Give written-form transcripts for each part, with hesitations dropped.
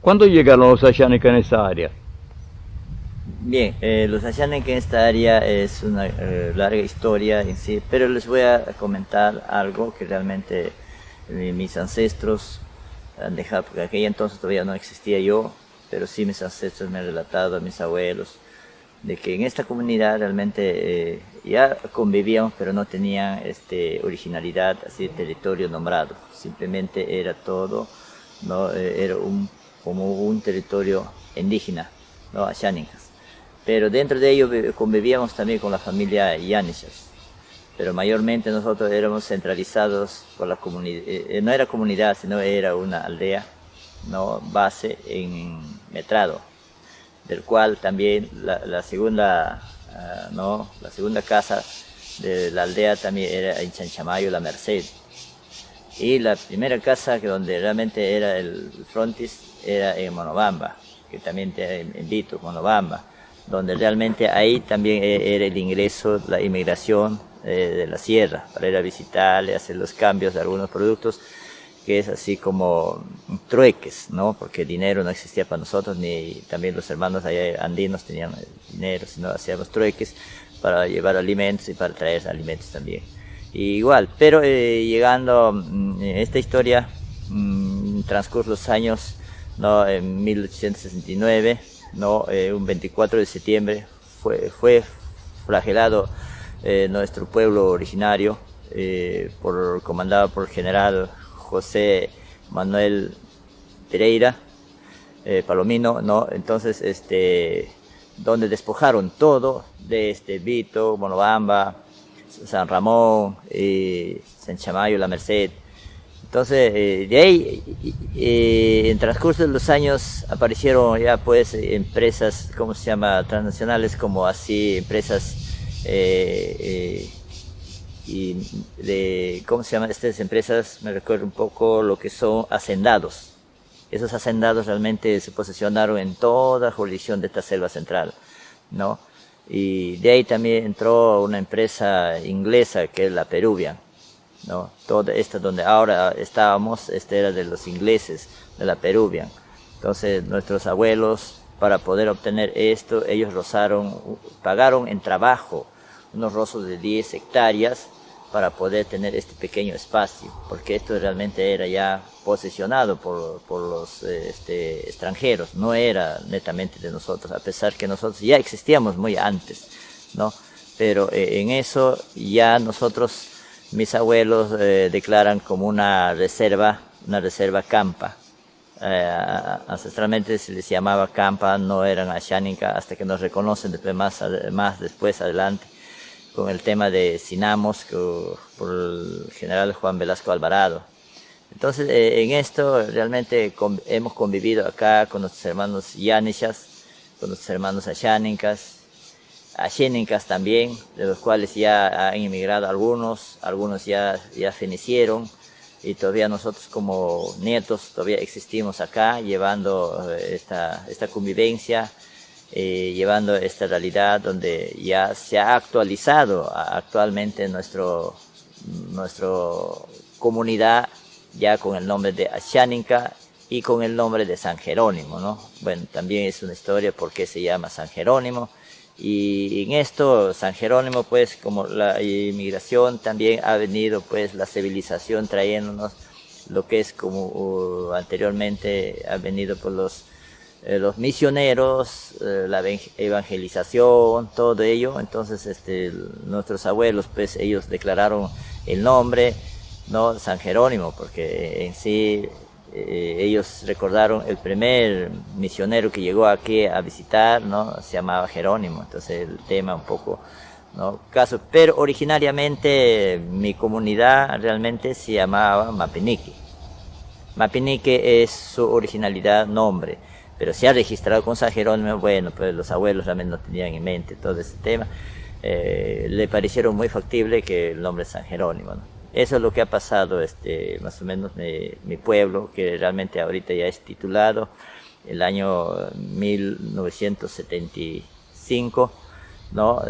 ¿Cuándo llegaron los Ashaninka en esta área? Bien, los Ashaninka en esta área es una larga historia en sí, pero les voy a comentar algo que realmente mis ancestros han dejado, porque aquella entonces todavía no existía yo, pero sí mis ancestros me han relatado, a mis abuelos, de que en esta comunidad realmente ya convivíamos, pero no tenían originalidad, así territorio nombrado, simplemente era todo, ¿no? Era como un territorio indígena, ¿no? Ashaninkas. Pero dentro de ello convivíamos también con la familia Yanishas, pero mayormente nosotros éramos centralizados por la comunidad, no era comunidad, sino era una aldea, ¿no? Base en Metrado, del cual también la segunda, ¿no? La segunda casa de la aldea también era en Chanchamayo, La Merced. Y la primera casa que donde realmente era el frontis era en Monobamba, que también en Vito, Monobamba, donde realmente ahí también era el ingreso, la inmigración de la sierra, para ir a visitarle, hacer los cambios de algunos productos, que es así como trueques, ¿no? Porque dinero no existía para nosotros, ni también los hermanos allá andinos tenían dinero, sino hacíamos trueques para llevar alimentos y para traer alimentos también. Y igual, pero llegando esta historia, transcurso los años, ¿no? En 1869, ¿no? Un 24 de septiembre fue flagelado nuestro pueblo originario, comandado por el general José Manuel Pereira Palomino, ¿no? Entonces, donde despojaron todo de Vito, Monobamba, San Ramón, San Chamayo, La Merced. Entonces, de ahí, en transcurso de los años, aparecieron ya pues empresas, ¿cómo se llama?, transnacionales, como así, empresas, y de, ¿cómo se llaman estas empresas? Me recuerdo un poco lo que son hacendados. Esos hacendados realmente se posicionaron en toda jurisdicción de esta selva central, ¿no? Y de ahí también entró una empresa inglesa que es la Peruvian, ¿no? Toda esta donde ahora estábamos, era de los ingleses, de la Peruvian. Entonces nuestros abuelos, para poder obtener esto, ellos pagaron en trabajo unos rozos de 10 hectáreas para poder tener este pequeño espacio, porque esto realmente era ya posesionado por los extranjeros, no era netamente de nosotros, a pesar que nosotros ya existíamos muy antes, ¿no? Pero en eso ya nosotros, mis abuelos declaran como una reserva campa. Ancestralmente se les llamaba campa, no eran Ashaninka, hasta que nos reconocen después, más después adelante, con el tema de Sinamos, por el general Juan Velasco Alvarado. Entonces, en esto realmente hemos convivido acá con nuestros hermanos Yanishas, con nuestros hermanos Ashaninkas, Asheninkas también, de los cuales ya han emigrado algunos ya fenecieron, y todavía nosotros como nietos todavía existimos acá, llevando esta convivencia, llevando esta realidad donde ya se ha actualizado actualmente nuestra comunidad, ya con el nombre de Ashaninka y con el nombre de San Jerónimo, ¿no? Bueno, también es una historia por qué se llama San Jerónimo. Y en esto, San Jerónimo, pues, como la inmigración, también ha venido, pues, la civilización trayéndonos lo que es como anteriormente ha venido por los misioneros, la evangelización, todo ello. Entonces, nuestros abuelos, pues, ellos declararon el nombre, ¿no?, San Jerónimo, porque en sí ellos recordaron el primer misionero que llegó aquí a visitar, ¿no?, se llamaba Jerónimo. Entonces el tema un poco, ¿no?, caso, pero originariamente mi comunidad realmente se llamaba Mapinique. Mapinique es su originalidad nombre, pero se ha registrado con San Jerónimo. Bueno, pues los abuelos realmente no tenían en mente todo ese tema, le parecieron muy factible que el nombre es San Jerónimo, ¿no? Eso es lo que ha pasado, más o menos, mi pueblo, que realmente ahorita ya es titulado, el año 1975, ¿no?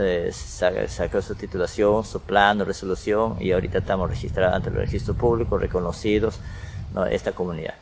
Sacó su titulación, su plano, resolución, y ahorita estamos registrados ante el registro público, reconocidos, ¿no?, esta comunidad.